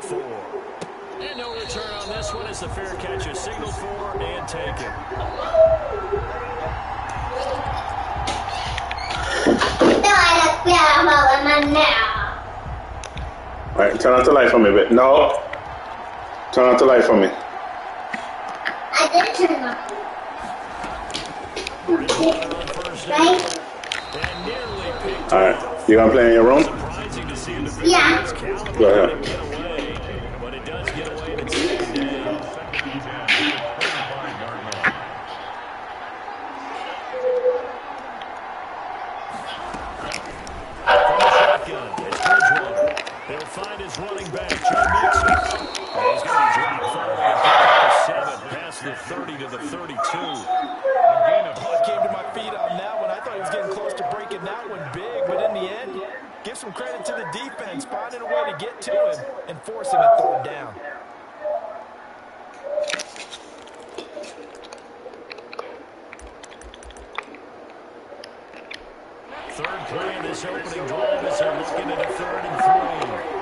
and 4. And no return on this one as the fair catch is signaled for and taken. All right, turn on the light for me, but no. Turn on the light for me. I did turn on. Right? All right, you gonna play in your room? Yeah. Go ahead. But it does get away and second down. He'll find his running back, Joe Mixon. He's going to be dropped forward at the 7, past the 30 to the 32. Again, a punt came to my feet on that one. I thought he was getting close to breaking that one big, but in the end, give some credit to the defense, finding a way to get to him and forcing a third down. Third play of this opening drive as they're looking at a 3rd and 3.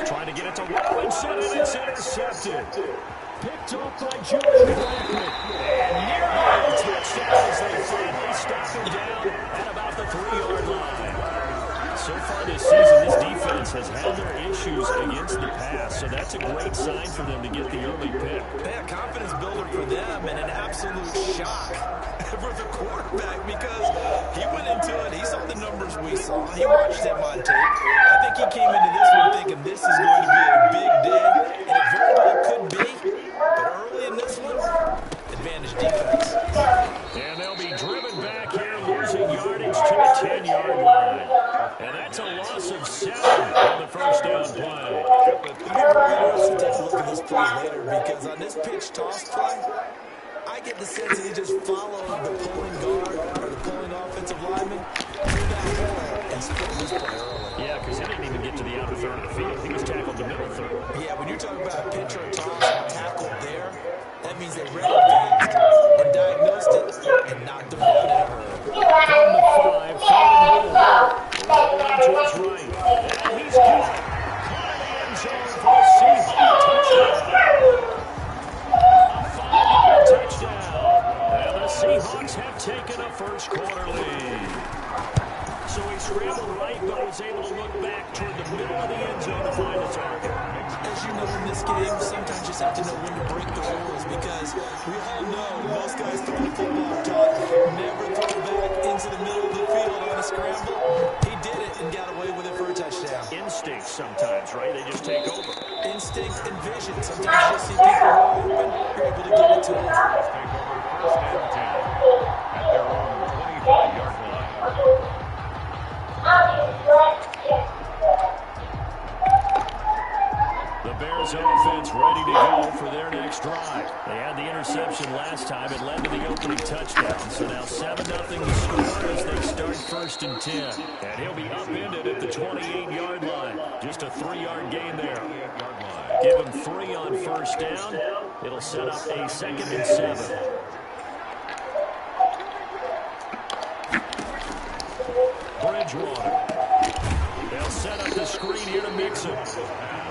Trying to get it to Robinson, and it's intercepted. Picked off by Julian Blackman. And nearly a touchdown as they finally stop him down at about the 3-yard line. So far this season, this defense has had their issues against the pass, so that's a great sign for them to get the early pick. Yeah, confidence builder for them and an absolute shock for the quarterback because he went into it, he saw the numbers we saw, he watched them on tape. I think he came into this one thinking this is going to be a big day, and it very well could be, but early in this one, advantage defense. And they'll be driven back here, losing yardage to the 10-yard line. And that's a loss of 7 on the first down play. It'll be interesting to take a look at this play later because on this pitch toss play, I get the sense that he just followed the pulling guard or the pulling offensive lineman through that hole and split this play early. Yeah, because he didn't even get to the outer third of the field. He was tackled the middle third. Yeah, when you're talking about a pitch or a toss and tackled there, that means they read it fast and diagnosed it and knocked him down in a hurry. From the 5, 3rd and goal. Rolling to his right. And he's got it. Caught in the end zone for the Seahawks touchdown. A 5-yard touchdown. And the Seahawks have taken a first-quarter lead. So he scrambled right, but was able to look back toward the middle of the end zone to find the target. As you know in this game, sometimes you just have to know when to break the rules because we all know most guys throw the football top, never throw back into the middle of the field on a scramble. He did it and got away with it for a touchdown. Instinct sometimes, right? They just take over. Instinct and vision. Sometimes you see people who are open, you're able to get it to them. Let's take over first and 10 at their own 25-yard line. The Bears offense ready to go for their next drive. They had the interception last time. It led to the opening touchdown. So now 7-0 to score as they start 1st and 10. And he'll be upended at the 28-yard line. Just a 3-yard gain there. Give him 3 on first down. It'll set up a 2nd and 7. Bridgewater. They'll set up the screen here to Mixon.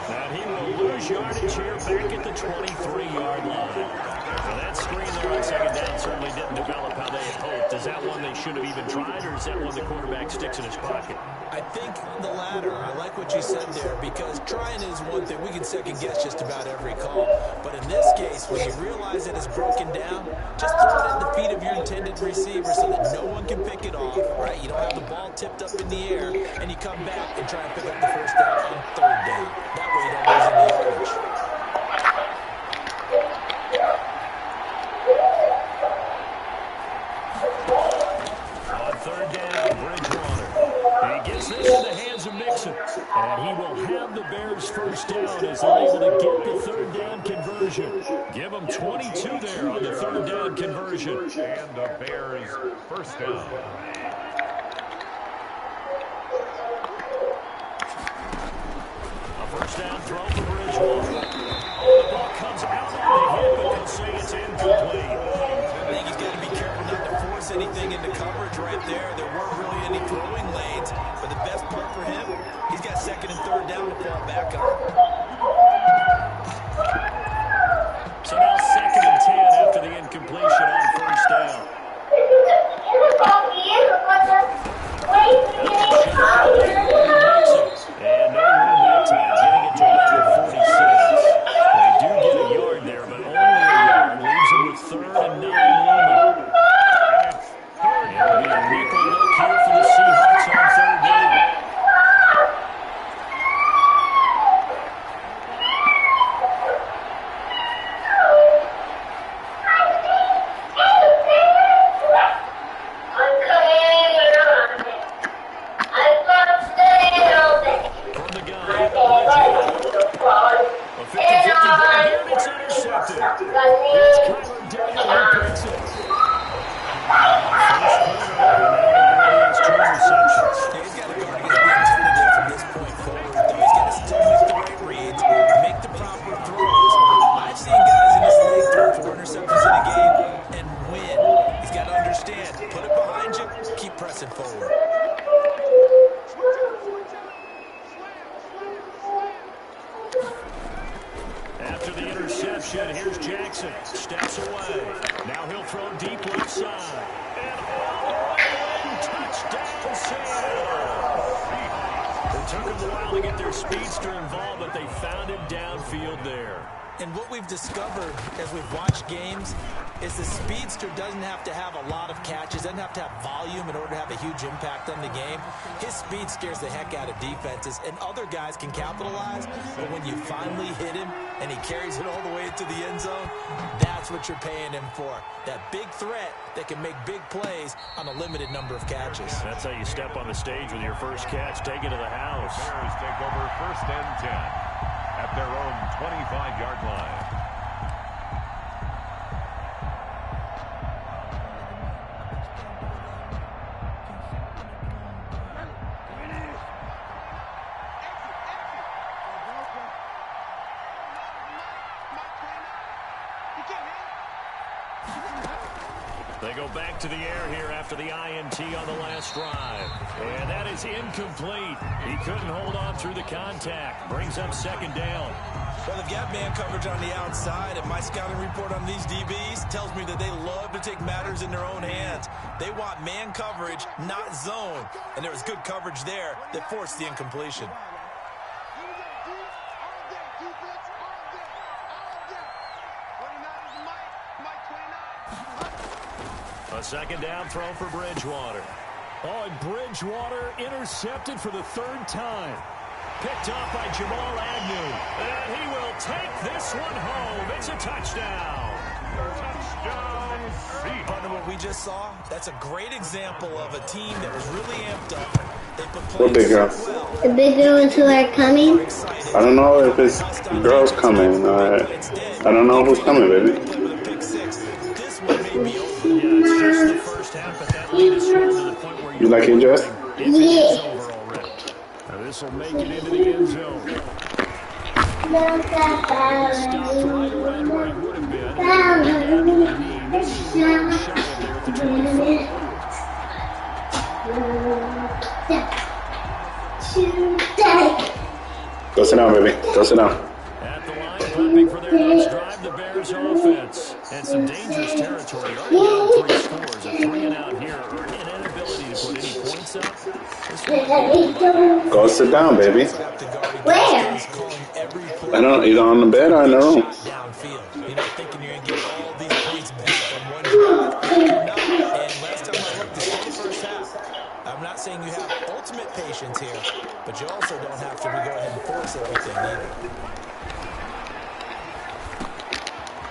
And he will lose yardage here back at the 23-yard line. So that screen there on 2nd down certainly didn't develop how they had hoped. Is that one they should have even tried, or is that one the quarterback sticks in his pocket? I think the latter. I like what you said there because trying is one thing. We can second guess just about every call. But in this case, when you realize that it's broken down, just throw it at the feet of your intended receiver so that no one can pick it off, right? You don't have the ball tipped up in the air, and you come back and try and pick up the first down on 3rd down. That way you don't lose any yardage. On 3rd down, Bridgewater. He gets this in the hands of Mixon. And he will have the Bears first down as they're able to get the 3rd down conversion. Give them 22 there on the 3rd down conversion. And the Bears first down. A first down throw for Bridgewater. The ball comes out on the hit, but they'll say it's incomplete. I think he's got to be careful not to force anything into coverage right there. There weren't really any many throwing lanes, but the best part for him, he's got second and third down to fall back on. So now 2nd and 10 after the incompletion on first down. And no room that time, getting it to about 46. They do get a yard there, but only a yard. Leaves them with 3rd and 9 looming. It'll be a nickel look here for the Seahawks on 3rd down. From the gun, a 50-50 ball here, and it's intercepted. It's Kyler Daniel who picks it. First quarter, and now he has 2 interceptions. Yeah, he's got to guard against being tentative from this point forward, though. He's got to still make the right reads, make the proper throws. I've seen guys in this league throw 4 interceptions in a game and win. He's got to understand, put it behind you, keep pressing forward. After the interception, here's Jackson. Steps away. Now he'll throw deep left side. And all the way in. Touchdown, Seattle. It took them a while to get their speedster involved, but they found him downfield there. And what we've discovered as we've watched games is the speedster doesn't have to have a lot of catches, doesn't have to have volume in order to have a huge impact on the game. His speed scares the heck out of defenses, and other guys can capitalize. But when you finally hit him and he carries it all the way into the end zone, that's what you're paying him for. That big threat that can make big plays on a limited number of catches. That's how you step on the stage with your first catch. Take it to the house. Bears take over 1st and 10 at their own 25-yard line. They go back to the air here after the INT on the last drive. And that is incomplete. He couldn't hold on through the contact. Brings up 2nd down. Well, they've got man coverage on the outside, and my scouting report on these DBs tells me that they love to take matters in their own hands. They want man coverage, not zone. And there was good coverage there that forced the incompletion. A 2nd down throw for Bridgewater. Oh, and Bridgewater intercepted for the 3rd time. Picked off by Jamal Agnew. And he will take this one home. It's a touchdown. Touchdown, Seahawks. Partner, what we just saw, that's a great example of a team that was really amped up. They put What big girl? The big girls who are coming. I don't know if it's girls coming. I don't know who's coming, baby. This one may be over. Yeah, it's just the first half, but that lead is strong to the point where You like it, Jess? if it is over already. Now this will make it into the end zone. Stopped right around where he would have been. This is one shot there at the 25. Go sit down, baby. Go sit down. At the line, pumping for their next drive, the Bears offense. And some dangerous territory. Already down 3 scores. A 3-and-out here, or an inability to put any points up. This one Go sit down, baby. Where? I don't. You on the bed or in the room? Downfield. You know, thinking you're going to get all these points back from one drive. You're not. And last time I looked, this is the first half. I'm not saying you have ultimate patience here, but you also don't have to go ahead and force everything either.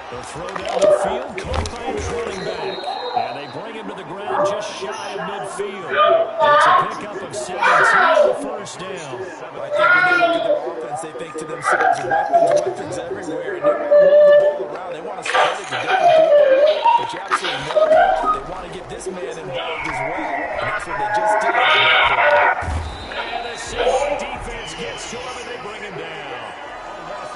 The throw down the field, caught by his running back. And they bring him to the ground just shy of midfield. It's a pickup of 17 on the first down. I think when they look at their offense, they think to themselves, weapons everywhere, and they want to move the ball around. They want to spread it to different people. But you absolutely know they want to get this man involved as well, and that's what they just did. And the Seahawks defense gets to him, and they bring him down.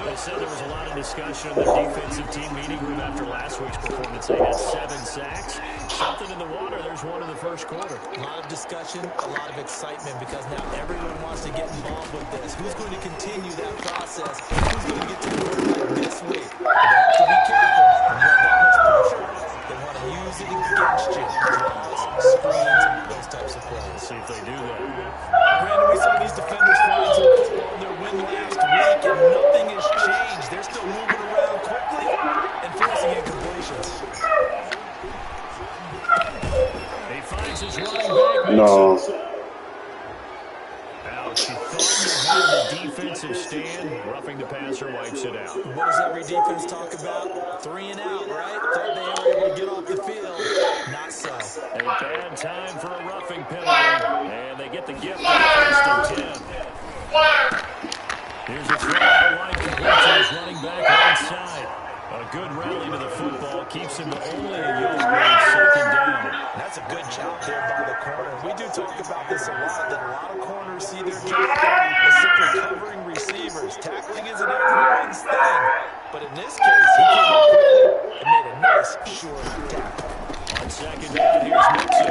The said there was a lot of discussion in the defensive team meeting room after last week's performance. They had 7 sacks. Something in the water. There's one in the first quarter. A lot of discussion, a lot of excitement, because now everyone wants to get involved with this. Who's going to continue that process? Who's going to get to the quarterback this week? They have to be careful. When you have that much pressure, they want to use it against you. Draws, screens, those types of plays. See if they do that. Brandon, we saw these defenders find some football in their win last week, and nothing has changed. They're still moving around quickly and forcing incompletions. He finds his running back. No. Ouch. He thought he had the defensive stand. Roughing the passer, wipes it out. What does every defense talk about? 3 and out, right? Thought they were able to get off the field. Not so. A bad time for a roughing penalty. And they get the gift of first and 10. Here's a throw on the line. Complete to his running back right side. A good rally to the football. Keeps him to only a yard. Second down. That's a good job there by the corner. We do talk about this a lot, that a lot of corners see their job as simply covering receivers. Tackling isn't everyone's thing. But in this case, he came up quickly and made a nice, short tackle. On second down, here's Mixon.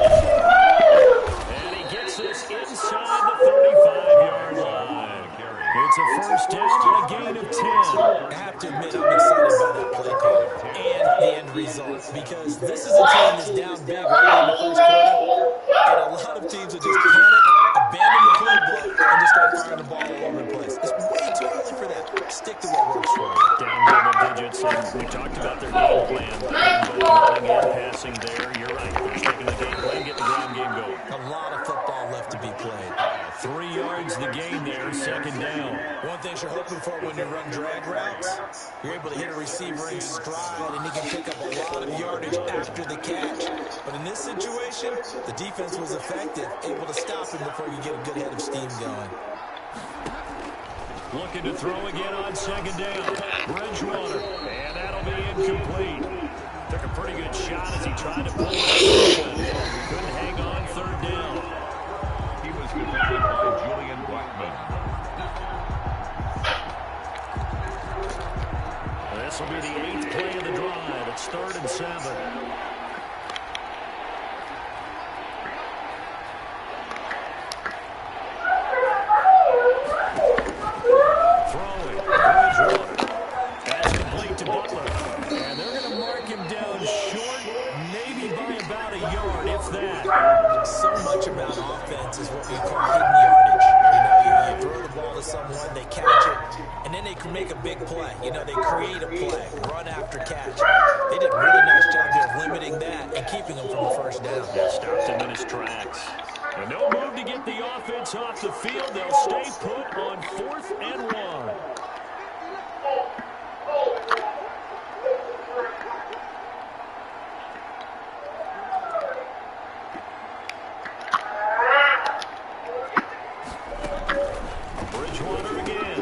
And he gets this inside the 35-yard line. It's a first down and a gain of 10. I have to admit, I'm excited by that play call and the end result, because this is a team that's down big right in the first quarter, and a lot of teams will just panic, abandon the playbook, and just start firing the ball all over the place. It's way too early for that. Stick to what works for you. Down double digits, and we talked about their game plan. Both running and passing there. You're right. They're sticking the game plan, get the ground game going. A lot of football left to be played. 3 yards the gain there, second down. One thing you're hoping for when you run drag routes, you're able to hit a receiver in stride, and he can pick up a lot of yardage after the catch. But in this situation, the defense was effective, able to stop him before you get a good head of steam going. Looking to throw again on second down. Bridgewater, and that'll be incomplete. Took a pretty good shot as he tried to pull it up. Couldn't hang on third down. He was defended by Julian Blackman. This will be the 8th play of the drive. It's 3rd and 7. Throwing. Bridgewater. That's complete to Butler. And they're going to mark him down short, maybe by about a yard, if that. So much about offense is what we call hidden yardage. You throw the ball to someone, they catch it, and then they can make a big play. They create a play, run after catch. They did a really nice job there of limiting that and keeping them from the first down. Stopped him in his tracks. And no move to get the offense off the field. They'll stay put on 4th and 1. Bridgewater again.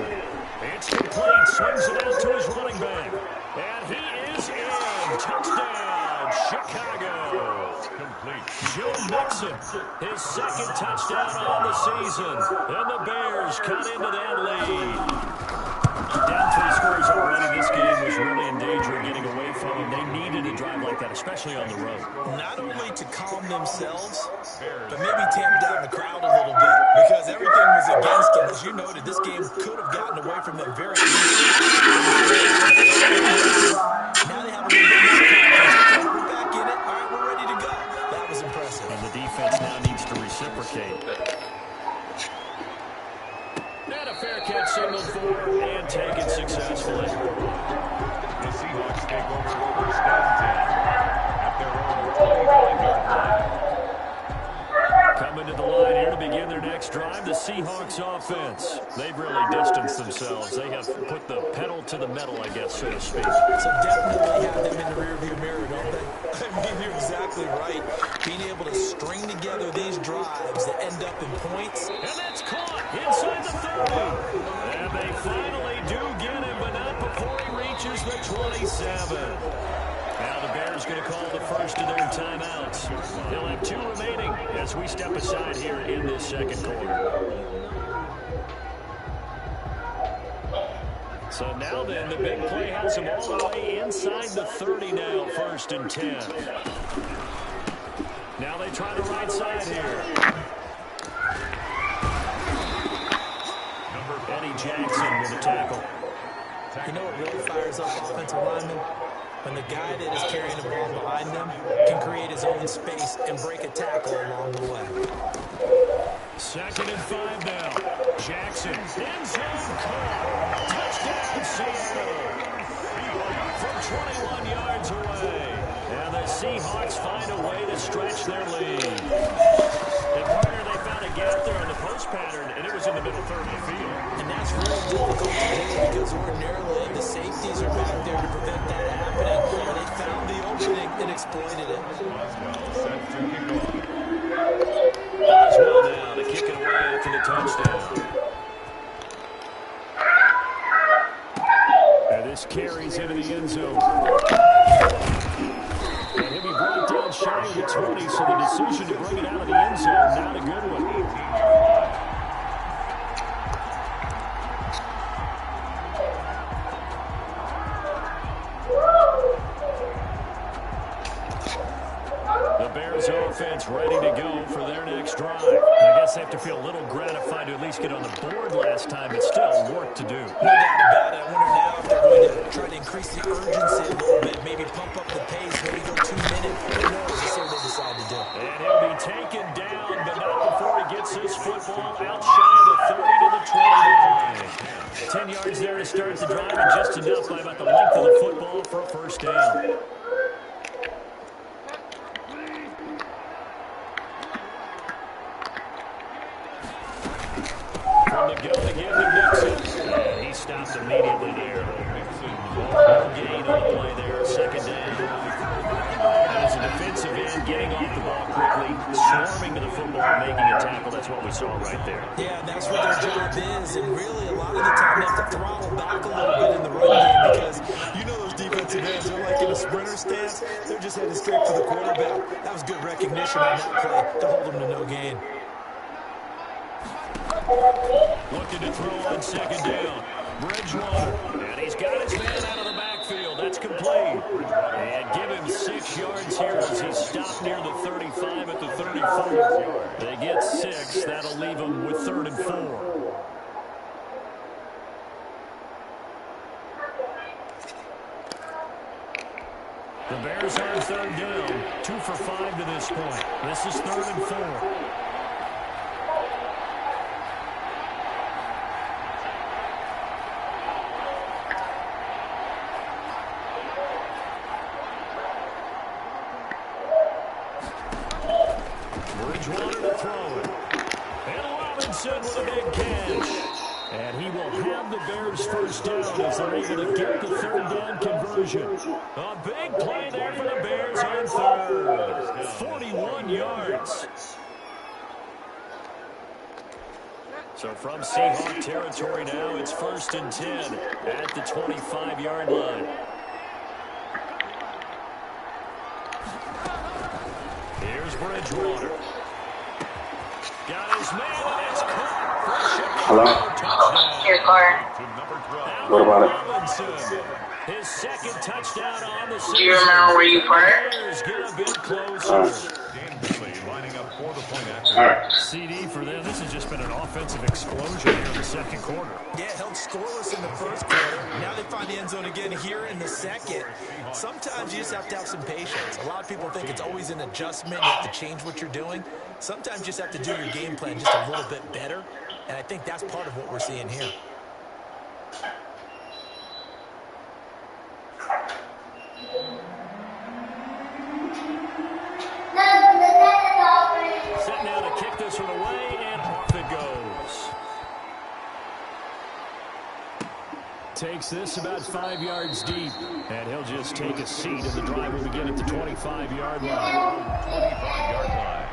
It's complete. Swings it out to his running back. And he is in. Touchdown, Chicago. Complete. Joe Mixon, his 2nd touchdown on the season. And the Bears cut into that lead. Down 3 scores already. This game was really in danger of getting away from them. They needed a drive like that, especially on the road. Not only to calm themselves, but maybe tamp down the crowd a little bit, because everything was against them. As you noted, this game could have gotten away from them very easily. Now they have a little bit more confidence. We're back in it. All right, we're ready to go. That was impressive. And the defense now needs to reciprocate. And a fair catch signaled for and taken successfully. The Seahawks take over first and 10 at their own 25-yard line. Coming to the line here to begin their next drive, the Seahawks offense. They've really distanced themselves. They have put the pedal to the metal, I guess, so to speak. So definitely have them in the rearview mirror, don't they? I mean, you're exactly right. Being able to string together these drives that end up in points. And that's caught inside the 30. And they finally do get him, but not before he reaches the 27. Now the Bears going to call the first of their timeouts. They'll have 2 remaining as we step aside here in this second quarter. So now then, the big play has him all the way inside the 30 now, 1st and 10. Now they try the right side here. Eddie Jackson with a tackle. You know what really fires up offensive linemen? When the guy that is carrying the ball behind them can create his own space and break a tackle along the way. 2nd and 5 now. Jackson. End zone caught. Touchdown, Seattle. From 21 yards away. And the Seahawks find a way to stretch their lead. And partner, they found a gap there on the post pattern, and it was in the middle third of the field. And that's really difficult to do because ordinarily the safeties are back there to prevent that happening. But they found the opening and exploited it. Set to kick off. Boswell now to kick it away after the touchdown. And this carries into the end zone. And he'll be brought down shy of the 20, so the decision to bring it out of the end zone, not a good one. The Bears offense ready to go for their next drive. I guess they have to feel a little gratified to at least get on the board last time, but still work to do. No doubt about it. I wonder now if they're going to try to increase the urgency a little bit, maybe pump up the pace, maybe go 2 minutes. Who knows? Let's see what they decide to do. And he'll be taken down, but not before he gets his football out shy of the 30 to the 20 line. 10 yards there to start the drive, and just enough by about the length of the football for a first down. From the go to give to Nixon. And he stopped immediately there. No gain on the play there, 2nd down. And as a defensive end, getting off the ball quickly, swarming to the football, making a tackle. That's what we saw right there. Yeah, that's what their job is. And really, a lot of the time, they have to throttle back a little bit in the run game because you know those defensive ends are like in a sprinter stance. They're just heading straight for the quarterback. That was good recognition on that play to hold them to no gain. Looking to throw on 2nd down. Bridgewater. And he's got his man out of the backfield. That's complete. And give him 6 yards here as he stopped near the 35 at the 34. They get 6. That'll leave him with 3rd and 4. The Bears on 3rd down. 2 for 5 to this point. This is 3rd and 4. Bridgewater to throw it. And Robinson with a big catch. And he will have the Bears first down as they're able to get the 3rd down conversion. A big play there for the Bears on 3rd. 41 yards. So from Seahawk territory now, it's 1st and 10 at the 25-yard line. Here's Bridgewater. Got his man, and it's caught. Hello? Here, Carter. What about it? His 2nd touchdown on the season. Do you remember where you parked? Bears get a bit closer. Dan Finley lining up for the point after. All right. CD for them. This has just been an offensive explosion here in the 2nd quarter. Yeah, held scoreless in the 1st quarter. Now they find the end zone again here in the 2nd. Sometimes you just have to have some patience. A lot of people think it's always an adjustment. You have to change what you're doing. Sometimes you just have to do your game plan just a little bit better. And I think that's part of what we're seeing here. Set now to kick this one away, and off it goes. Takes this about 5 yards deep, and he'll just take a seat, and the drive will begin at the 25-yard line. 25-yard line.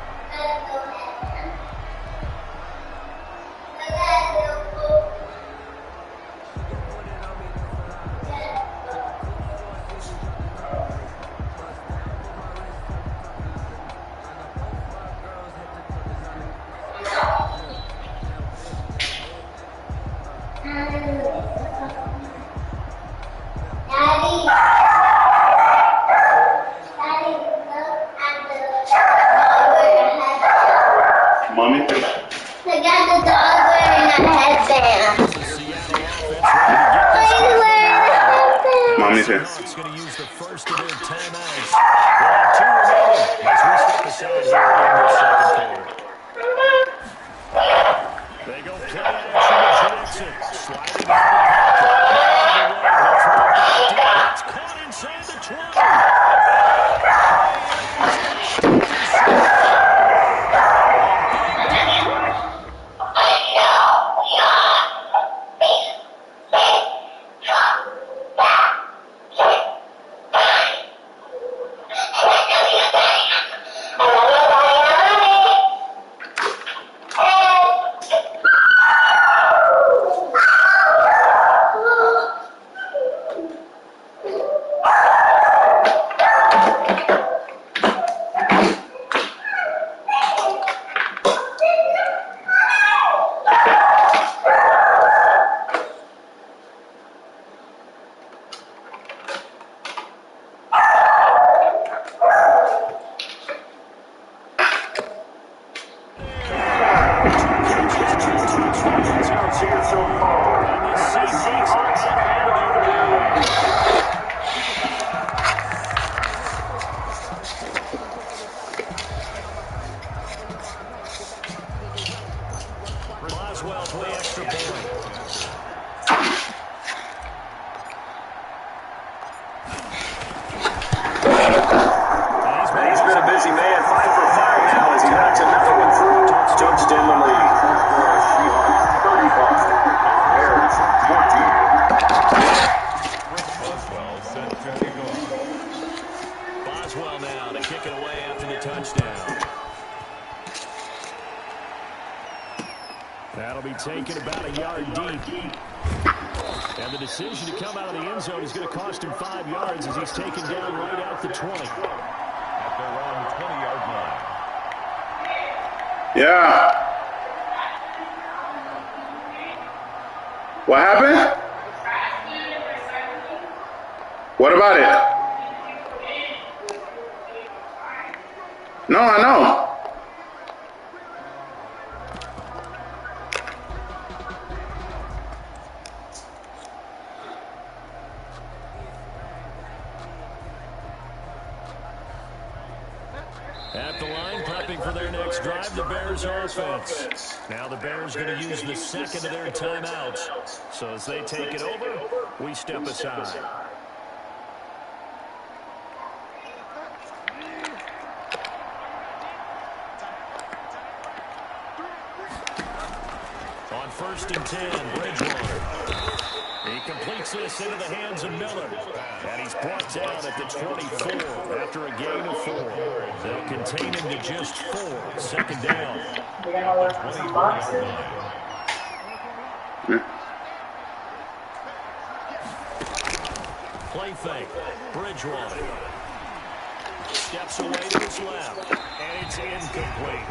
Thank you. Seahawks going to use the first of their timeouts. We'll have 2 remaining as we step aside here in the second quarter. They go play action to Jackson. Sliding out of the pocket. It's caught inside the 20. That'll be taken about a yard deep. And the decision to come out of the end zone is going to cost him 5 yards as he's taken down right out the 20. At their own 20-yard line. Yeah. What happened? What about it? No, I know. At the line, prepping for their next drive, the Bears offense. Now the Bears going to use the second of their timeouts. So as they take it over, we step aside. On 1st and 10, Bridgewater. He completes this into the hands of Miller. And he's brought down at the 24 after a gain of 4. They'll contain him to just 4. Second down. Play fake. Bridgewater. Steps away to his left. And it's incomplete.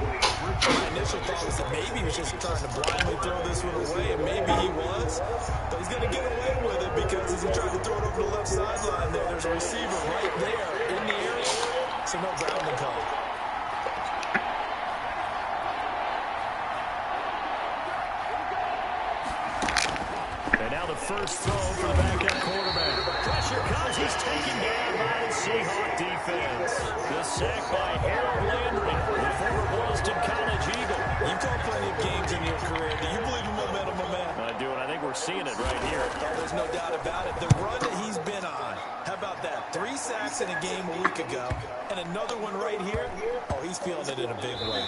My initial thought was that maybe he was just trying to blindly throw this one away, and maybe he was. But he's going to get away with it because as he tried to throw it over the left sideline there's a receiver right there in the area. So no grounding call. And now the first throw for the backup quarterback. Pressure comes. He's taken down by the Seahawk defense. The sack by Harold Landry, the former Boston College Eagle. You've called plenty of games in your career. Do you believe in momentum, my man? I do, and I think we're seeing it right here. Oh, there's no doubt about it. The run that he's been on. How about that? 3 sacks in a game a week ago, and another one right here. Oh, he's feeling it in a big way.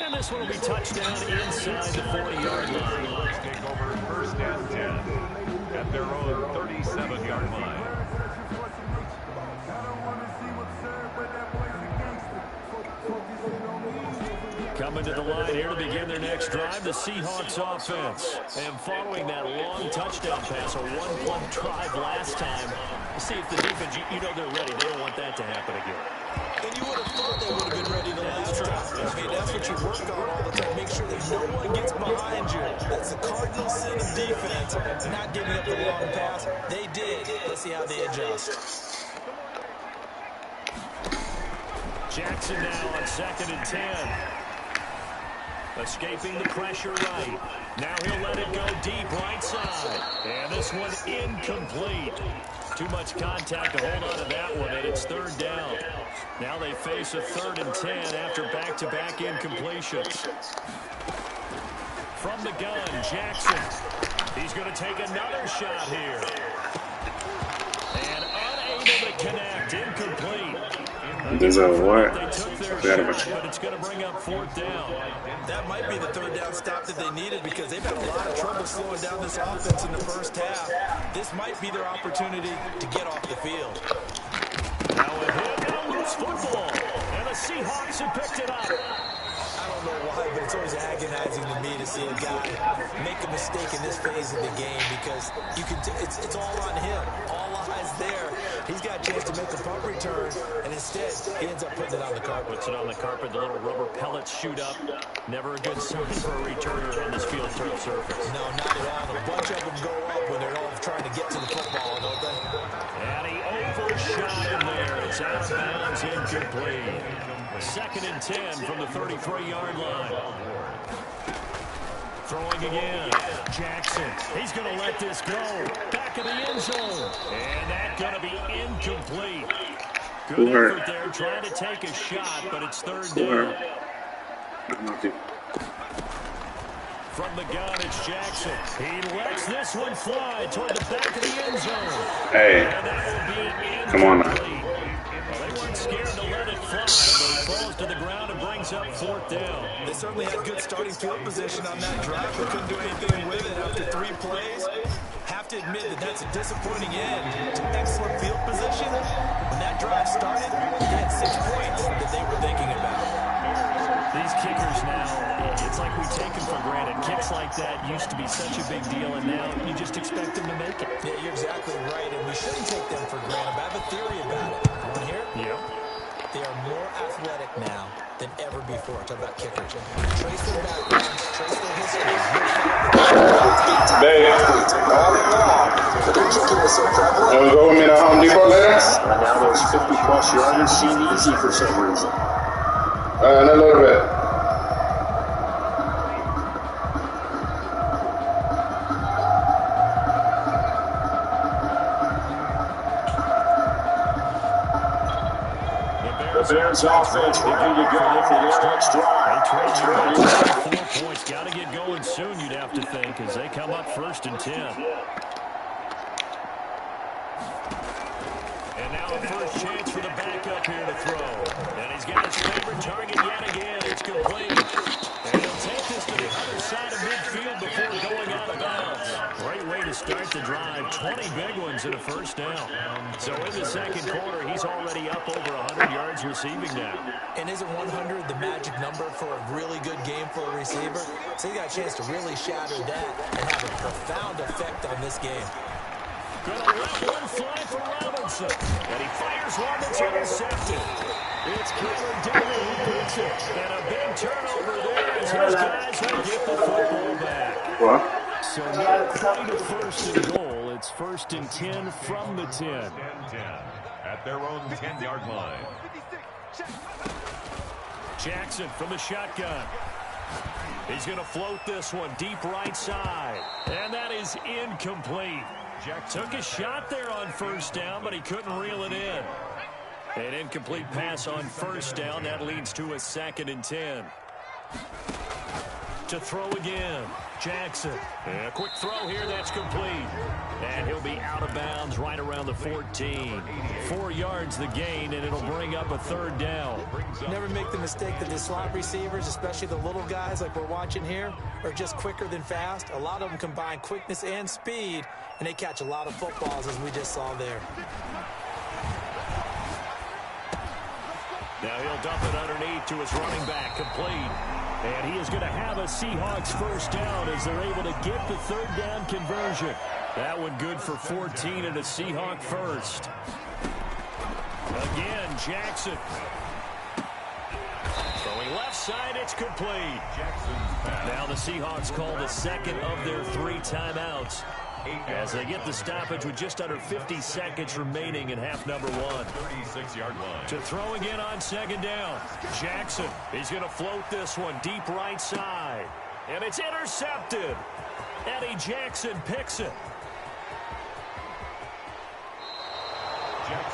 And this one will be touchdown inside the 40-yard line. Seahawks take over 1st and 10 at their own 37-yard line. Coming to the line here to begin their next drive, the Seahawks offense. And following that long touchdown pass, a one-play drive last time, see if the defense, you know they're ready. They don't want that to happen again. And you would have thought they would have been ready the last time. I mean, that's what you work on all the time. Make sure that no one gets behind you. That's the cardinal sin of defense, not giving up the long pass. They did. Let's see how they adjust. Jackson now on 2nd and 10. Escaping the pressure right. Now he'll let it go deep right side. And this one incomplete. Too much contact to hold on to that one, and it's third down. Now they face a 3rd and 10 after back-to-back incompletions. From the gun, Jackson. He's going to take another shot here. And unable to connect. Incomplete. There's a what? They took their shot, but it's going to bring up 4th down. That might be the 3rd down stop that they needed because they've had a lot of trouble slowing down this offense in the first half. This might be their opportunity to get off the field. Now a hit and a loose football. And the Seahawks have picked it up. I don't know why, but it's always agonizing to me to see a guy make a mistake in this phase of the game because you can. It's all on him. All eyes there. He's got a chance to make a punt return, and instead he ends up putting it on the carpet. Puts it on the carpet. The little rubber pellets shoot up. Never a good sign for a returner on this field turf surface. No, not at all. A bunch of them go up when they're all trying to get to the football, don't they? And he overshot him there. It's out of bounds, incomplete. 2nd and 10 from the 33-yard line. Throwing again. Jackson. He's going to let this go. Back of the end zone. And that's going to be incomplete. Good effort there trying to take a shot, but it's 3rd down. From the gun, it's Jackson. He lets this one fly toward the back of the end zone. Hey. And that will be Come on now. Well, they weren't scared to let it fly, but it falls to the ground and brings up 4th down. They certainly had good starting field position on that drive, but couldn't do anything with it after 3 plays. Have to admit that that's a disappointing end to excellent field position. When that drive started, they had 6 points that they were thinking about. These kickers now, it's like we take them for granted. Kicks like that used to be such a big deal, and now you just expect them to make it. Yeah, you're exactly right, and we shouldn't take them for granted. But I have a theory about it. You want to hear it? Yep. They are more athletic now than ever before. Talk about kickers. Trace their backgrounds, trace their history. Babe. And we go with me to Home Depot later? And now those 50-plus yarders seem easy for some reason. In a little bit. The Bears offense ready to go for their next drive. 4 points. Got to get going soon, you'd have to think, as they come up 1st and 10. And now a first chance for the backup here to throw. And he's got his favorite target yet again. It's complete. And he'll take this to the other side of midfield before going out of bounds. Great way to start the drive. 20 big ones in a 1st down. So in the 2nd quarter, he's already up over 100 yards receiving now. And isn't 100 the magic number for a really good game for a receiver? So he got a chance to really shatter that and have a profound effect on this game. Gonna let one fly for Robinson. And he fires one that's intercepted. It's Cameron Dillon who gets it. And a big turnover there as his guys will get the football back. What? So not quite a 1st and goal. It's 1st and 10 from the 10. 10-10 at their own 10-yard line. Jackson from the shotgun. He's going to float this one deep right side. And that is incomplete. Jack took a shot there on 1st down, but he couldn't reel it in. An incomplete pass on 1st down. That leads to a 2nd and 10. To throw again. Jackson. And a quick throw here. That's complete. And he'll be out of bounds right around the 14. 4 yards the gain, and it'll bring up a 3rd down. Never make the mistake that the slot receivers, especially the little guys like we're watching here, are just quicker than fast. A lot of them combine quickness and speed, and they catch a lot of footballs, as we just saw there. Now he'll dump it underneath to his running back, complete. And he is going to have a Seahawks 1st down as they're able to get the 3rd down conversion. That one good for 14 and a Seahawk 1st. Again, Jackson. Throwing left. left side. It's complete. Jackson's pass. Now the Seahawks call the second of their 3 timeouts as they get the stoppage with just under 50 seconds remaining in half number 1. 36-yard line. To throw again on second down. Jackson, he's going to float this one deep right side. And it's intercepted. Eddie Jackson picks it.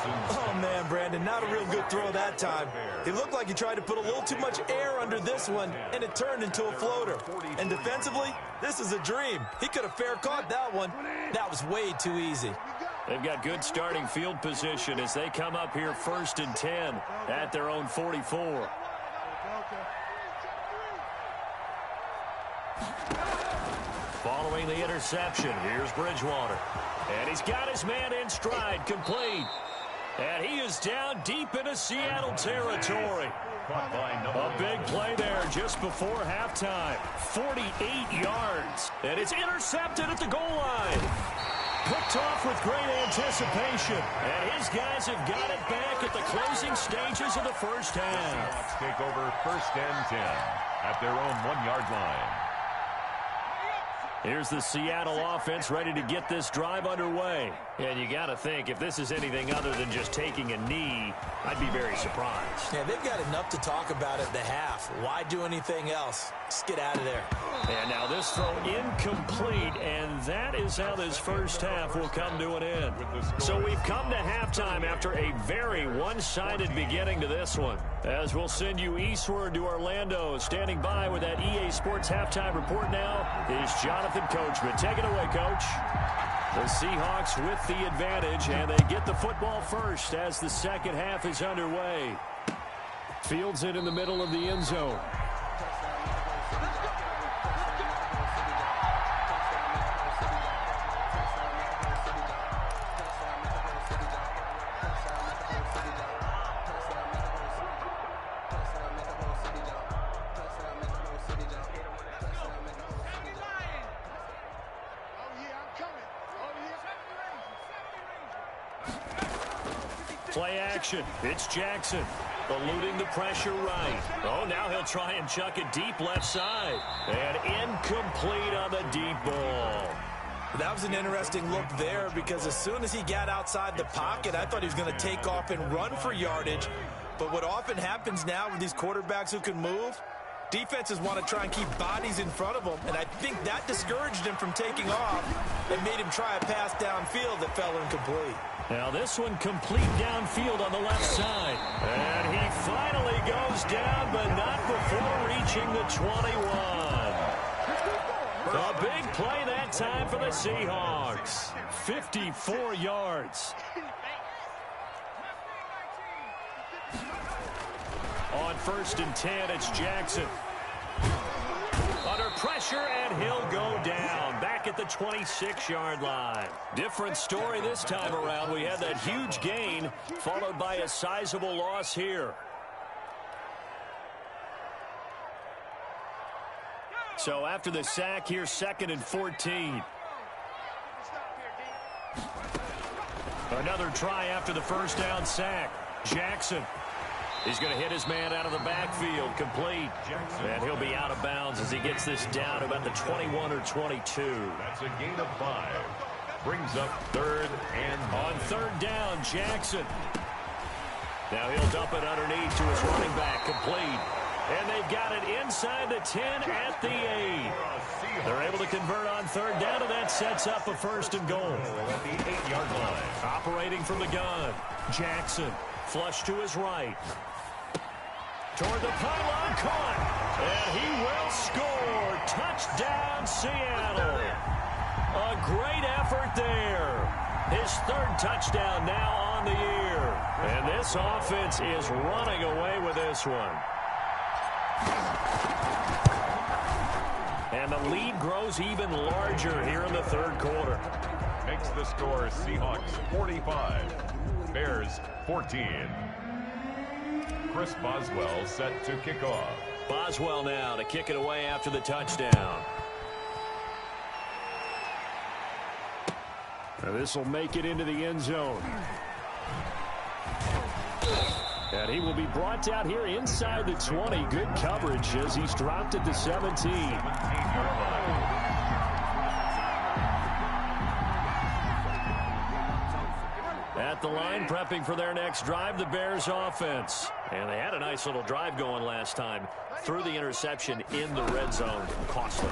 Oh, man, Brandon, not a real good throw that time. It looked like he tried to put a little too much air under this one, and it turned into a floater. And defensively, this is a dream. He could have fair caught that one. That was way too easy. They've got good starting field position as they come up here 1st and 10 at their own 44. Following the interception, here's Bridgewater. And he's got his man in stride, complete. And he is down deep into Seattle territory. A big play there just before halftime. 48 yards. And it's intercepted at the goal line. Picked off with great anticipation. And his guys have got it back at the closing stages of the first half. Seahawks take over 1st and 10 at their own 1-yard line. Here's the Seattle offense ready to get this drive underway. And you got to think, if this is anything other than just taking a knee, I'd be very surprised. Yeah, they've got enough to talk about at the half. Why do anything else? Just get out of there. And now this throw incomplete, and that is how this first half will come to an end. So we've come to halftime after a very one-sided beginning to this one. As we'll send you eastward to Orlando, standing by with that EA Sports halftime report now is Jonathan Coachman. Take it away, Coach. The Seahawks with the advantage, and they get the football first as the second half is underway. Fields it in the middle of the end zone. Play action. It's Jackson. Eluding the pressure right. Oh, now he'll try and chuck it deep left side. And incomplete on the deep ball. That was an interesting look there because as soon as he got outside the pocket, I thought he was going to take off and run for yardage. But what often happens now with these quarterbacks who can move, defenses want to try and keep bodies in front of them, and I think that discouraged him from taking off and made him try a pass downfield that fell incomplete. Now this one complete downfield on the left side. And he finally goes down, but not before reaching the 21. A big play that time for the Seahawks. 54 yards. On 1st and 10, it's Jackson. Under pressure, and he'll go down. Back at the 26-yard line. Different story this time around. We had that huge gain, followed by a sizable loss here. So after the sack, here's 2nd and 14. Another try after the first down sack. Jackson. He's going to hit his man out of the backfield, complete. And he'll be out of bounds as he gets this down to about the 21 or 22. That's a gain of 5. Brings up 3rd and on 3rd down, Jackson. Now he'll dump it underneath to his running back, complete. And they've got it inside the 10 at the 8. They're able to convert on 3rd down, and that sets up a 1st and goal. at the 8-yard line. Operating from the gun, Jackson. Flush to his right. Toward the pylon, caught. And he will score. Touchdown, Seattle. A great effort there. His 3rd touchdown now on the year. And this offense is running away with this one. And the lead grows even larger here in the 3rd quarter. Makes the score Seahawks 45, Bears 14. Chris Boswell set to kick off. Boswell now to kick it away after the touchdown. This will make it into the end zone. And he will be brought down here inside the 20. Good coverage as he's dropped at the 17. At the line, prepping for their next drive, the Bears offense. And they had a nice little drive going last time. Threw the interception in the red zone. Costly.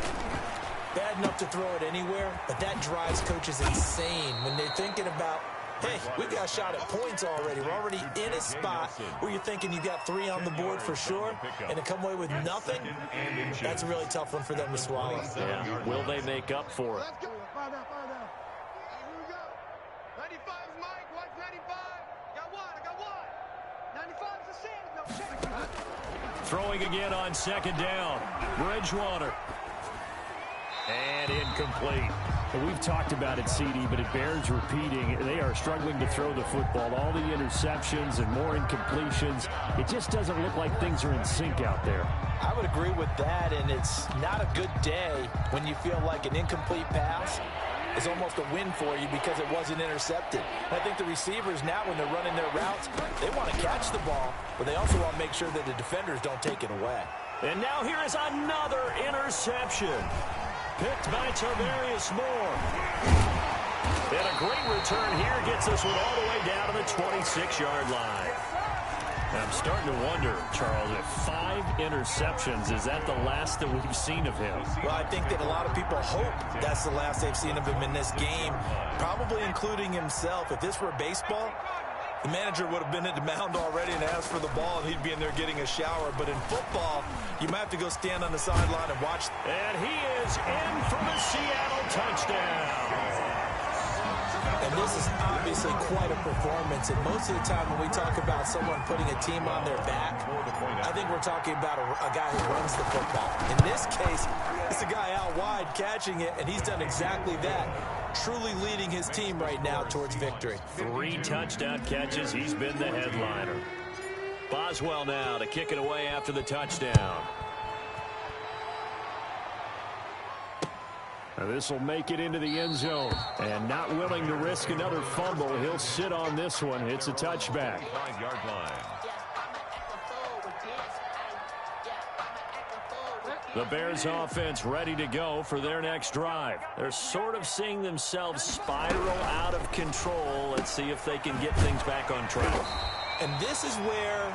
Bad enough to throw it anywhere, but that drives coaches insane when they're thinking about, hey, we got a shot at points already. We're already in a spot where you're thinking you got 3 on the board for sure, and to come away with nothing, that's a really tough one for them to swallow. Yeah. Will they make up for it? Let's go. Find out. Here we go. 95 is Mike. What's 95? Got one. I got one. 95 is the Sanders. No, check. Throwing again on second down. Bridgewater. And incomplete. We've talked about it, CD, but it bears repeating. They are struggling to throw the football. All the interceptions and more incompletions. It just doesn't look like things are in sync out there. I would agree with that, and it's not a good day when you feel like an incomplete pass is almost a win for you because it wasn't intercepted. And I think the receivers now, when they're running their routes, they want to catch the ball, but they also want to make sure that the defenders don't take it away. And now here is another interception. Picked by Tarvarius Moore. And a great return here gets this one all the way down to the 26-yard line. Now I'm starting to wonder, Charles, if 5 interceptions, is that the last that we've seen of him? Well, I think that a lot of people hope that's the last they've seen of him in this game, probably including himself. If this were baseball, the manager would have been at the mound already and asked for the ball, and he'd be in there getting a shower. But in football, you might have to go stand on the sideline and watch. And he is in for the Seattle touchdown. And this is obviously quite a performance. And most of the time when we talk about someone putting a team on their back, I think we're talking about a guy who runs the football. In this case, it's a guy out wide catching it, and he's done exactly that. Truly leading his team right now towards victory. 3 touchdown catches. He's been the headliner. Boswell now to kick it away after the touchdown. Now this will make it into the end zone. And not willing to risk another fumble, he'll sit on this one. It's a touchback. 5-yard line. The Bears offense ready to go for their next drive. They're sort of seeing themselves spiral out of control. Let's see if they can get things back on track. And this is where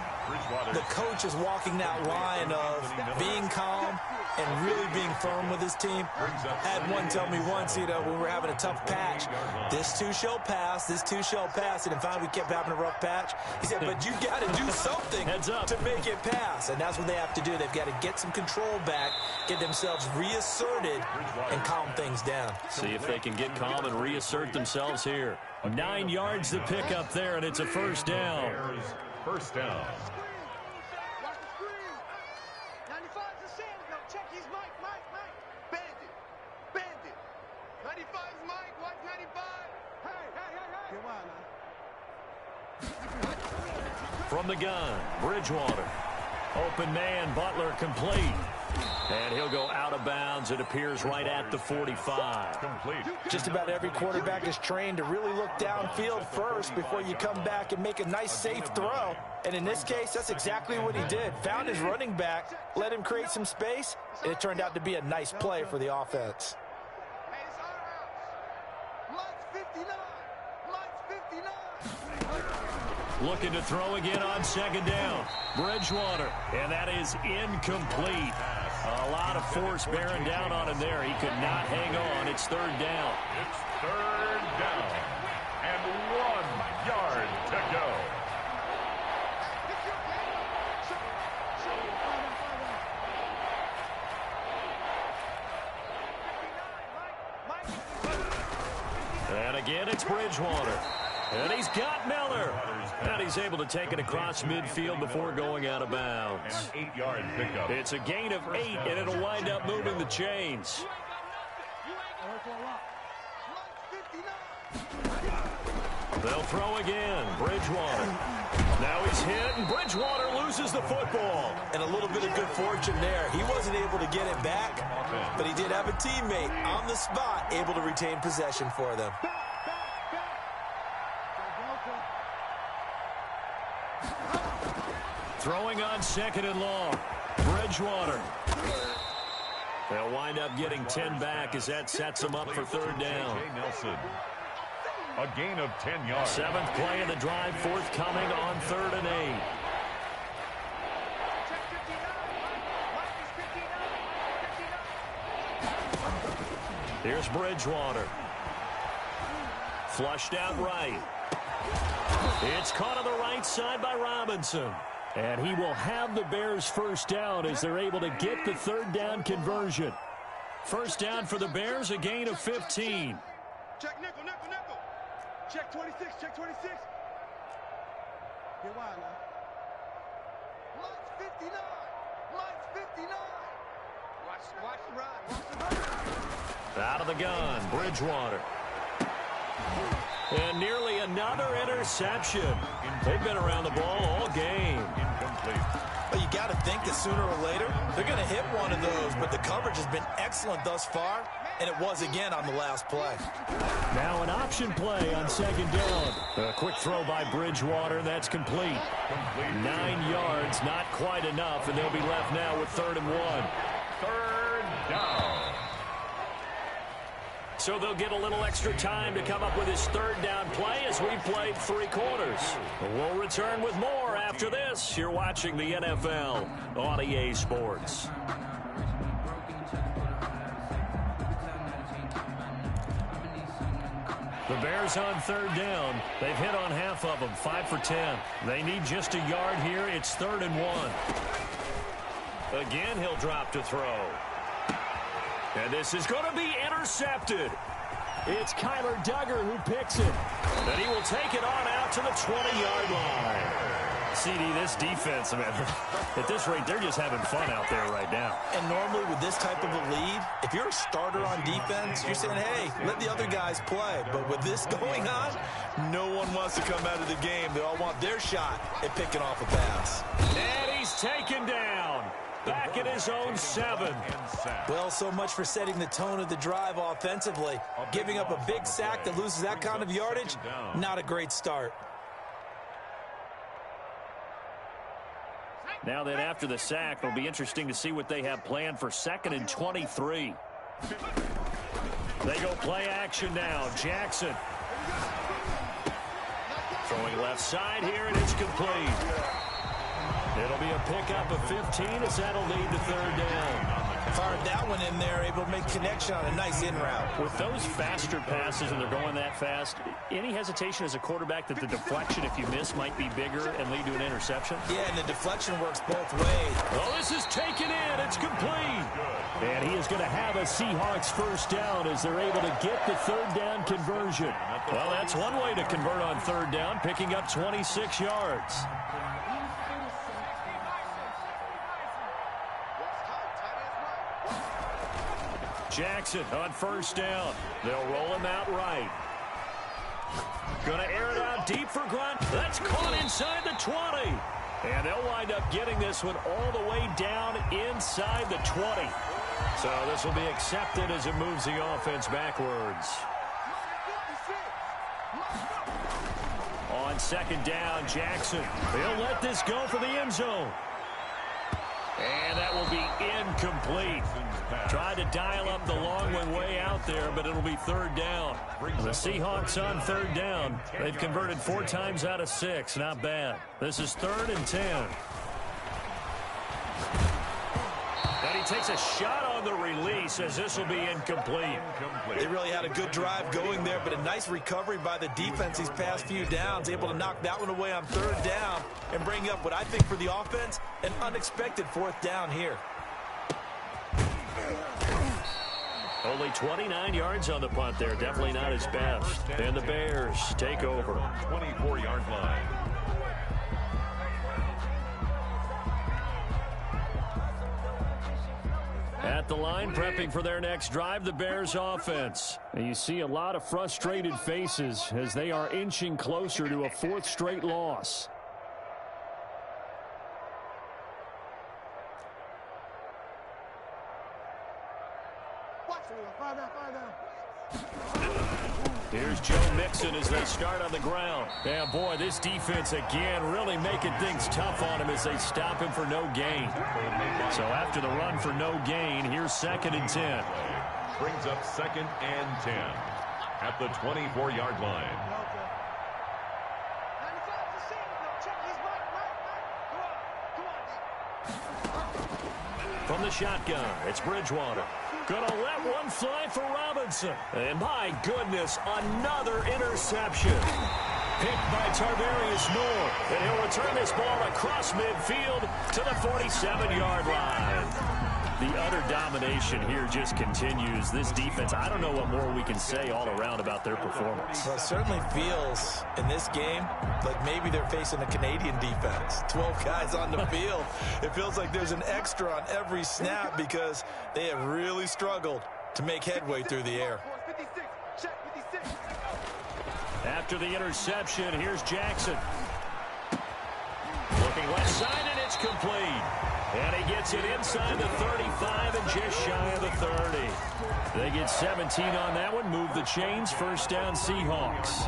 the coach is walking that line of being calm and really being firm with his team. Had one tell me once, when we were having a tough patch, this too shall pass, this too shall pass. And in fact, we kept having a rough patch. He said, but you got to do something to make it pass. And that's what they have to do. They've got to get some control back, get themselves reasserted, and calm things down. See if they can get calm and reassert themselves here. 9 yards to pick up there, and it's a first down. First down. Watch the screen. 95 is the Sanders. No, check. He's Mike. Bandit. 95 is Mike. Watch 95. Hey. From the gun, Bridgewater. Open man, Butler complete. And he'll go out of bounds. It appears right at the 45. Complete. Just about every quarterback is trained to really look downfield first before you come back and make a nice, safe throw. And in this case, that's exactly what he did. Found his running back, let him create some space, and it turned out to be a nice play for the offense. Hey, it's our house. Lights 59. Looking to throw again on second down. Bridgewater. And that is incomplete. A lot of force bearing down on him there. He could not hang on. It's third down. It's third down. And 1 yard to go. And again, it's Bridgewater. And he's got Miller. And he's able to take it across midfield before going out of bounds. 8-yard pickup. It's a gain of 8, and it'll wind up moving the chains. They'll throw again. Bridgewater. Now he's hit, and Bridgewater loses the football. And a little bit of good fortune there. He wasn't able to get it back, but he did have a teammate on the spot able to retain possession for them. Throwing on 2nd and long. Bridgewater. They'll wind up getting 10 back as that sets them up for 3rd down. J. Nelson. A gain of 10 yards. 7th play of the drive forthcoming on 3rd and 8. Check 59. Mike is 59. 59. Here's Bridgewater. Flushed out right. It's caught on the right side by Robinson. And he will have the Bears 1st down as they're able to get the 3rd down conversion. 1st down for the Bears, a gain of 15. Check nickel, nickel, nickel. Check 26, check 26. Get wide now. Mike's 59. Mike's 59. Watch the run. Watch the run. Out of the gun, Bridgewater. And nearly another interception. They've been around the ball all game. Incomplete. But you got to think that sooner or later, they're going to hit one of those. But the coverage has been excellent thus far, and it was again on the last play. Now an option play on 2nd down. A quick throw by Bridgewater. That's complete. 9 yards, not quite enough, and they'll be left now with 3rd and 1. 3rd down. So they'll get a little extra time to come up with his 3rd down play as we played 3 quarters. We'll return with more after this. You're watching the NFL on EA Sports. The Bears on 3rd down. They've hit on half of them, 5 for 10. They need just a yard here. It's 3rd and 1. Again, he'll drop to throw. And this is going to be intercepted. It's Kyler Duggar who picks it. And he will take it on out to the 20-yard line. CD, this defense, man, at this rate, they're just having fun out there right now. And normally with this type of a lead, if you're a starter on defense, you're saying, hey, let the other guys play. But with this going on, no one wants to come out of the game. They all want their shot at picking off a pass. And he's taken down. Back at his own 7. Well, so much for setting the tone of the drive offensively. Giving up a big sack that loses that kind of yardage, not a great start. Now then, after the sack, it'll be interesting to see what they have planned for 2nd and 23. They go play action now. Jackson. Throwing left side here, and it's complete. It'll be a pickup of 15 as that'll lead to 3rd down. Fired that one in there, able to make connection on a nice in route. With those faster passes and they're going that fast, any hesitation as a quarterback that the deflection, if you miss, might be bigger and lead to an interception? Yeah, and the deflection works both ways. Oh, this is taken in. It's complete. And he is going to have a Seahawks 1st down as they're able to get the 3rd down conversion. Well, that's one way to convert on 3rd down, picking up 26 yards. Jackson on 1st down. They'll roll him out right. Going to air it out deep for Grunt. That's caught inside the 20. And they'll wind up getting this one all the way down inside the 20. So this will be accepted as it moves the offense backwards. On 2nd down, Jackson. They'll let this go for the end zone. And that will be incomplete. Tried to dial up the long one way out there, but it'll be 3rd down. The Seahawks on 3rd down. They've converted 4 times out of 6. Not bad. This is 3rd and 10. And he takes a shot on the release as this will be incomplete. They really had a good drive going there, but a nice recovery by the defense these past few downs, able to knock that one away on 3rd down and bring up what I think for the offense, an unexpected 4th down here. Only 29 yards on the punt there. Definitely not his best. And the Bears take over. 24-yard line. At the line, prepping for their next drive, the Bears offense. And you see a lot of frustrated faces as they are inching closer to a 4th straight loss. Watch me. Find out. Here's Joe Mixon as they start on the ground. And boy, this defense again really making things tough on him as they stop him for no gain. So after the run for no gain, here's 2nd and 10. Brings up 2nd and 10 at the 24-yard line. From the shotgun, it's Bridgewater. Gonna let one fly for Robinson. And my goodness, another interception. Picked by Tarvarius Moore. And he'll return this ball across midfield to the 47-yard line. The utter domination here just continues. This defense, I don't know what more we can say all around about their performance. Well, it certainly feels in this game like maybe they're facing a Canadian defense. 12 guys on the field. It feels like there's an extra on every snap because they have really struggled to make headway through the air. After the interception, here's Jackson. Looking left side, and it's complete. And he gets it inside the 35 and just shy of the 30. They get 17 on that one. Move the chains. First down, Seahawks.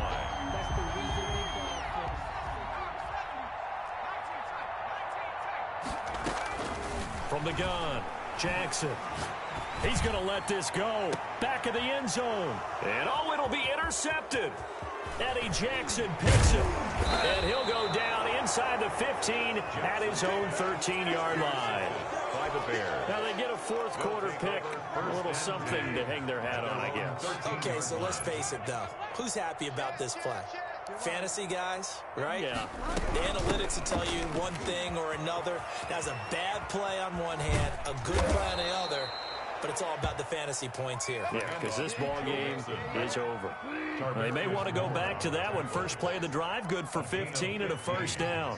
From the gun, Jackson. He's going to let this go. Back of the end zone. And oh, it'll be intercepted. Eddie Jackson picks it. And he'll go down inside the 15 at his own 13-yard line. By the Bears. Now they get a fourth quarter pick. A little something to hang their hat on, I guess. Okay, so let's face it, though. Who's happy about this play? Fantasy guys, right? Yeah. The analytics will tell you one thing or another. That's a bad play on one hand, a good play on the other. But it's all about the fantasy points here. Yeah, because this ball game is over. They may want to go back to that one. First play of the drive, good for 15 and a first down.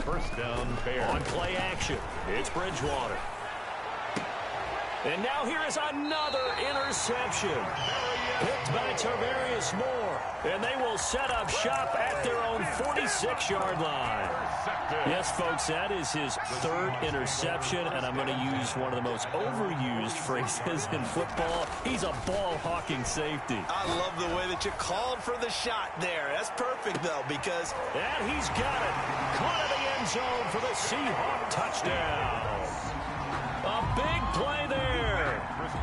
First down, Bears. On play action, it's Bridgewater. And now here is another interception. Picked by Tarvarius Moore. And they will set up shop at their own 46-yard line. Yes, folks, that is his 3rd interception, and I'm going to use one of the most overused phrases in football. He's a ball-hawking safety. I love the way that you called for the shot there. That's perfect, though, because... And he's got it. Caught in the end zone for the Seahawk touchdown. A big play there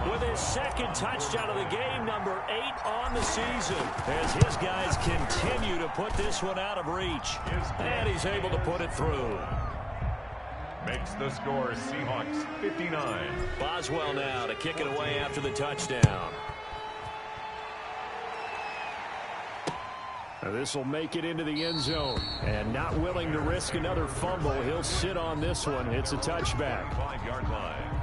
with his 2nd touchdown of the game, number 8 on the season, as his guys continue to put this one out of reach. And he's able to put it through. Makes the score Seahawks 59. Boswell now to kick it away after the touchdown. This will make it into the end zone. And not willing to risk another fumble, he'll sit on this one. It's a touchback. 5-yard line.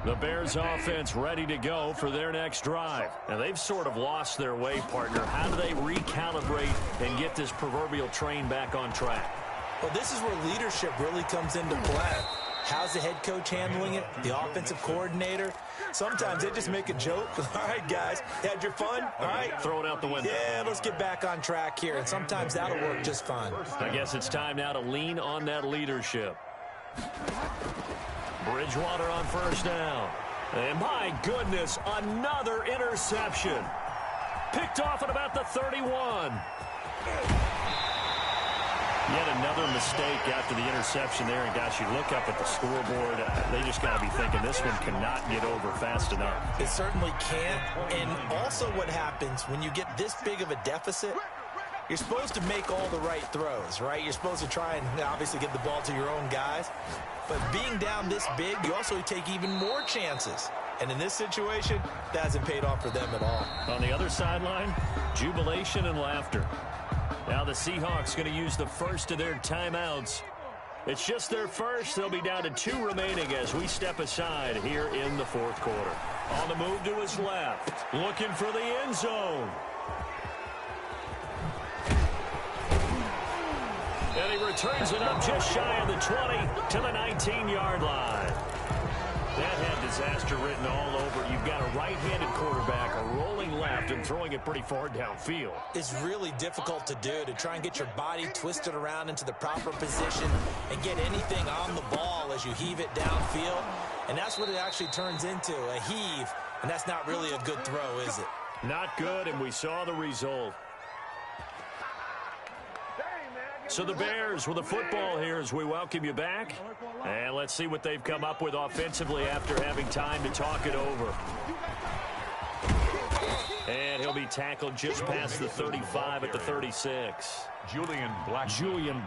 The Bears offense ready to go for their next drive. And they've sort of lost their way, partner. How do they recalibrate and get this proverbial train back on track? Well, this is where leadership really comes into play. How's the head coach handling it? The offensive coordinator? Sometimes they just make a joke. All right, guys, had your fun? All right. Throw it out the window. Yeah, let's get back on track here. And sometimes that'll work just fine. I guess it's time now to lean on that leadership. Bridgewater on first down. And my goodness, another interception. Picked off at about the 31. Yet another mistake after the interception there. And, gosh, you look up at the scoreboard, they just got to be thinking this one cannot get over fast enough. It certainly can't. And also what happens when you get this big of a deficit, you're supposed to make all the right throws, right? You're supposed to try and obviously get the ball to your own guys. But being down this big, you also take even more chances. And in this situation, that hasn't paid off for them at all. On the other sideline, jubilation and laughter. Now the Seahawks going to use the first of their timeouts. It's just their first. They'll be down to 2 remaining as we step aside here in the fourth quarter. On the move to his left, looking for the end zone. And he returns it up just shy of the 20 to the 19-yard line. That had disaster written all over it. You've got a right-handed quarterback, a rolling left, and throwing it pretty far downfield. It's really difficult to do, to try and get your body twisted around into the proper position and get anything on the ball as you heave it downfield. And that's what it actually turns into, a heave. And that's not really a good throw, is it? Not good, and we saw the result. So the Bears with the football here as we welcome you back. And let's see what they've come up with offensively after having time to talk it over. And he'll be tackled just past the 35 at the 36. Julian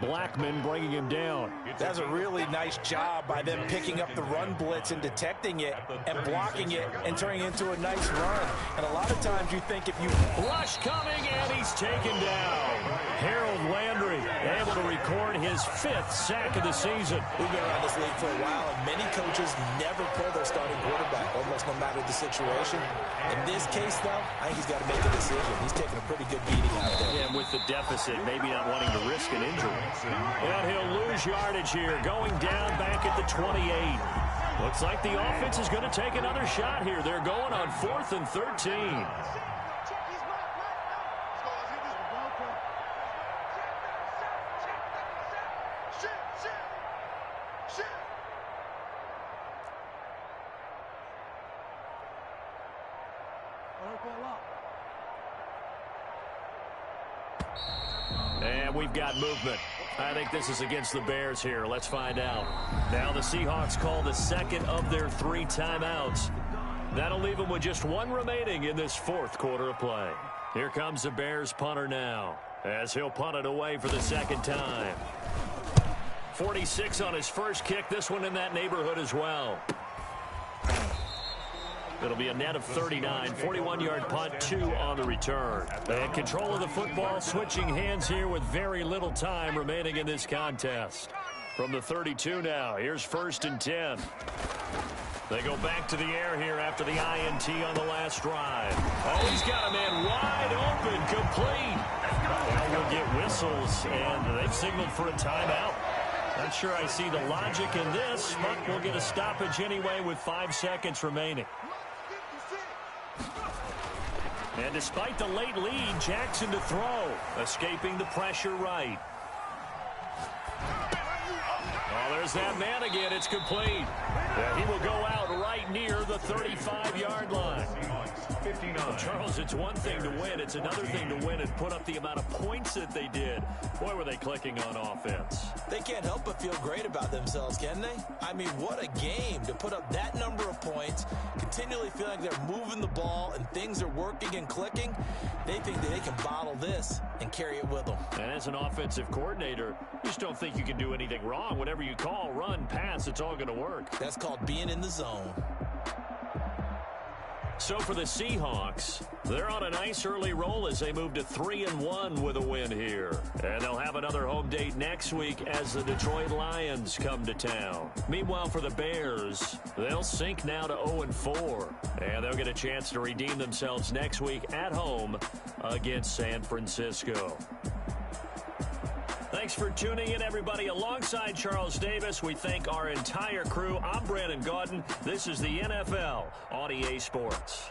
Blackman bringing him down. That's a really nice job by them picking up the run blitz and detecting it and blocking it and turning it into a nice run. And a lot of times you think if you... Rush coming, and he's taken down. Harold Landry able to record his 5th sack of the season. We've been around this league for a while, and many coaches never pull their starting quarterback, almost no matter the situation. In this case, though, I think he's got to make a decision. He's taking a pretty good beating out there. Yeah, and with the deficit, maybe not wanting to risk an injury. And he'll lose yardage here, going down back at the 28. Looks like the offense is going to take another shot here. They're going on 4th and 13. And we've got movement. I think this is against the Bears here. Let's find out. Now the Seahawks call the second of their 3 timeouts. That'll leave them with just 1 remaining in this 4th quarter of play. Here comes the Bears punter now, as he'll punt it away for the 2nd time. 46 on his first kick. This one in that neighborhood as well. It'll be a net of 39, 41-yard punt, 2 on the return. And control of the football, switching hands here with very little time remaining in this contest. From the 32 now, here's 1st and 10. They go back to the air here after the INT on the last drive. Oh, he's got a man wide open, complete. Now we'll get whistles, and they've signaled for a timeout. Not sure I see the logic in this, but we'll get a stoppage anyway with 5 seconds remaining. And despite the late lead, Jackson to throw, escaping the pressure right. Oh, there's that man again. It's complete. Yeah, he will go out right near the 35-yard line. Well, Charles, it's one thing to win. It's another thing to win and put up the amount of points that they did. Boy, were they clicking on offense. They can't help but feel great about themselves, can they? I mean, what a game to put up that number of points, continually feeling like they're moving the ball and things are working and clicking. They think that they can bottle this and carry it with them. And as an offensive coordinator, you just don't think you can do anything wrong. Whatever you call, run, pass, it's all going to work. That's called being in the zone. So for the Seahawks, they're on a nice early roll as they move to 3-1 with a win here. And they'll have another home date next week as the Detroit Lions come to town. Meanwhile, for the Bears, they'll sink now to 0-4. And they'll get a chance to redeem themselves next week at home against San Francisco. Thanks for tuning in, everybody. Alongside Charles Davis, we thank our entire crew. I'm Brandon Gaudin. This is the NFL on EA Sports.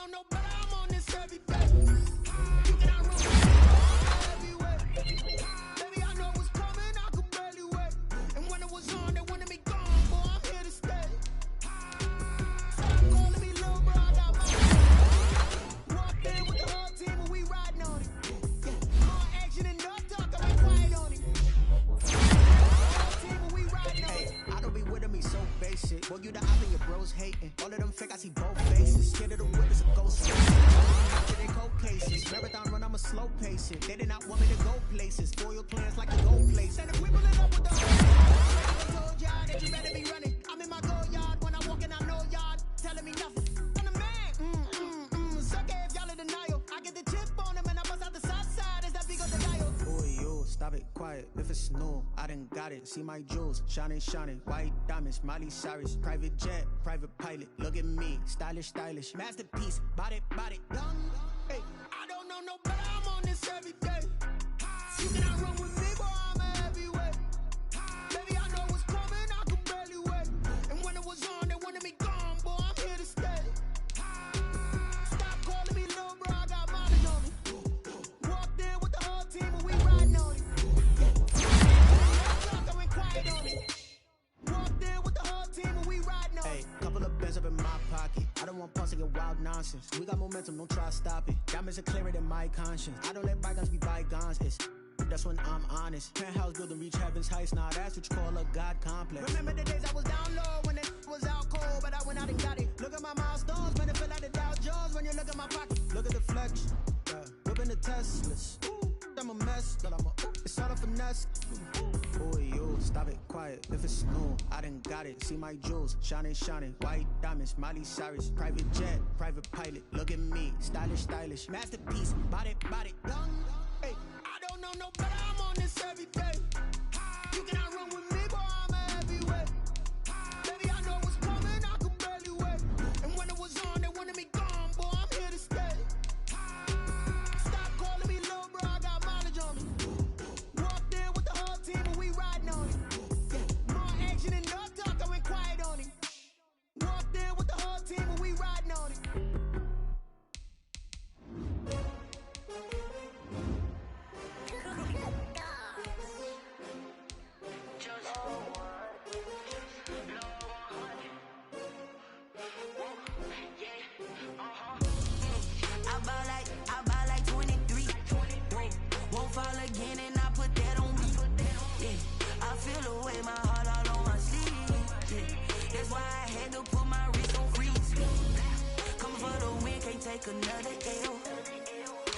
know no better. I'm on this every day. You cannot run with me everywhere. Baby, I know what's coming. I could barely wait. And when it was on, they wanted me gone. Boy, I'm here to stay. Stop calling me little bro. I got my walked in with the whole team and we riding on it. More action and no talk. I went quiet on it. Whole team and we riding on it. I don't be with me so basic. Boy, you the op and your bros hating. All of them fake, I see both faces. Scared of the whip is a ghost face. After they cold cases. Marathon run, I'm a slow pace it. They did not want me to go places. Foil plans like the gold place. And if we pulling up with the I told y'all that you better be running. I'm in my go yard. When I walk in, I know y'all telling me nothing. I'm the man. Suck it if y'all in denial. I get the chip on them and I bust out the south side. Is that big of the dial? Boy, yo, stop it, quiet. If it's new, I done got it. See my jewels, shining, shining. White diamonds, Miley Cyrus. Private jet, private pilot. Look at me, stylish, stylish. Masterpiece, body, done. Hey, I don't know no better. I'm on this every day. You cannot run with me, boy. I'm a heavyweight. Baby, I know what's coming. I could barely wait. And when it was on, they wanted me gone, boy. I'm here to stay. Stop calling me little bro. I got mileage on me. Walked in with the whole team and we riding on it. I went quiet on it. Walked in with the whole team and we riding on it. Hey, couple of bands up in my pocket. I don't want pulse to get wild nonsense. We got momentum, don't try to stop it. Diamonds are clearer than my conscience. I don't let bygones be bygones. It's that's when I'm honest. Penthouse building, reach heaven's heights. Nah, that's what you call a God complex. Remember the days I was down low when it was out cold, but I went out and got it. Look at my milestones, man, it feel like the Dow Jones when you look at my pocket. Look at the flex, whipping the Teslas. Ooh, I'm a mess, but it's all a finesse. Boy, yo, stop it, quiet. If it's new, I done got it. See my jewels, shining, shining. White diamonds, Miley Cyrus. Private jet, private pilot. Look at me, stylish, stylish. Masterpiece, body, done. Hey, I don't know no better. I'm on this every day. You cannot run with me, boy. I'm a heavyweight. Baby, I know what's coming. I could barely wait. And when it was on, they wanted me gone, boy. I'm here to stay. Stop calling me little bro. I got mileage on me. Walked in with the whole team and we riding on it. More action and no talk. I went quiet on it. Walked in with the whole team and we riding on it. I buy like 23. Won't fall again and I put that on me. Yeah, I feel the way my heart all on my sleeve. Yeah, that's why I had to put my wrist on freeze. Coming for the win, can't take another L.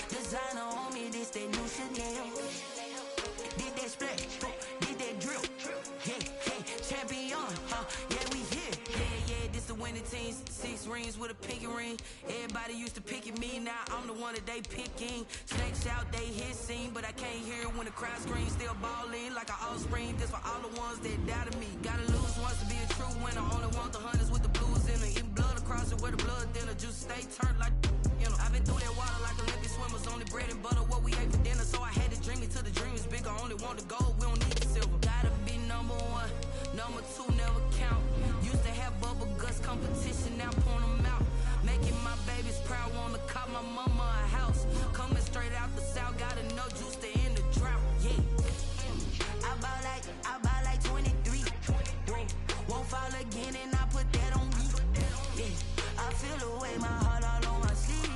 Designer on me, this that new Chanel. Did that splash, did that drill. Yeah, champion, yeah, we here. Yeah, this the winning team. 6 rings with a pinky ring. Everybody used to pick at me, now I'm the one that they picking. Snakes out, they hit scene, but I can't hear it when the crowd screams. Still ballin' like an offspring. This for all the ones that doubted me. Gotta lose once to be a true winner. Only want the hunters with the blues in it. Eating blood across it where the blood thinner. Juice stay turned like, you know. I've been through that water like Olympic swimmers. Only bread and butter, what we ate for dinner. So I had to dream it till the dream is bigger. Only want the gold, we don't need the silver. Gotta be number 1, number 2 never count. Used to have bubble guts competition, now point them out. Making my babies proud, wanna cop my mama a house. Coming straight out the south, gotta know juice to end the drought. Yeah, I buy like 23. Won't fall again and I put that on me. Yeah, I feel the way my heart all on my sleeve.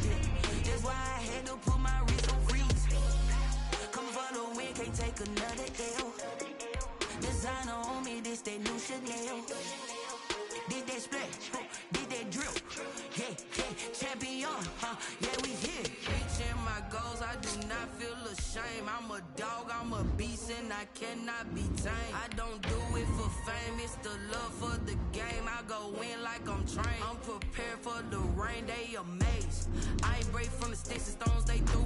Yeah, that's why I had to put my wrist on freeze. Come for the win, can't take another L. Designer on me, this that new Chanel. Did that splash, did that drill. Yeah, champion, yeah, we here. Reaching my goals, I do not feel ashamed. I'm a dog, I'm a beast, and I cannot be tamed. I don't do it for fame, it's the love for the game. I go in like I'm trained. I'm prepared for the rain, they amazed. I ain't break from the sticks and stones they do.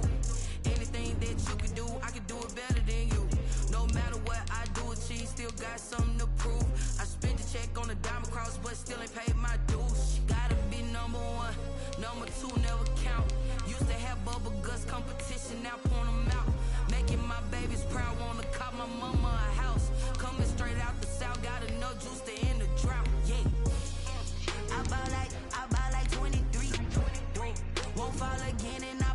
Anything that you can do, I can do it better than you. No matter what I do, achieve, still got something to prove. I spent the check on the diamond cross, but still ain't paid my dues. Gotta be number 1, number 2 never count. Used to have bubble guts competition, now point them out. Making my babies proud, wanna cop my mama a house. Coming straight out the south, gotta know juice to end the drought. Yeah, I buy like 23. again and I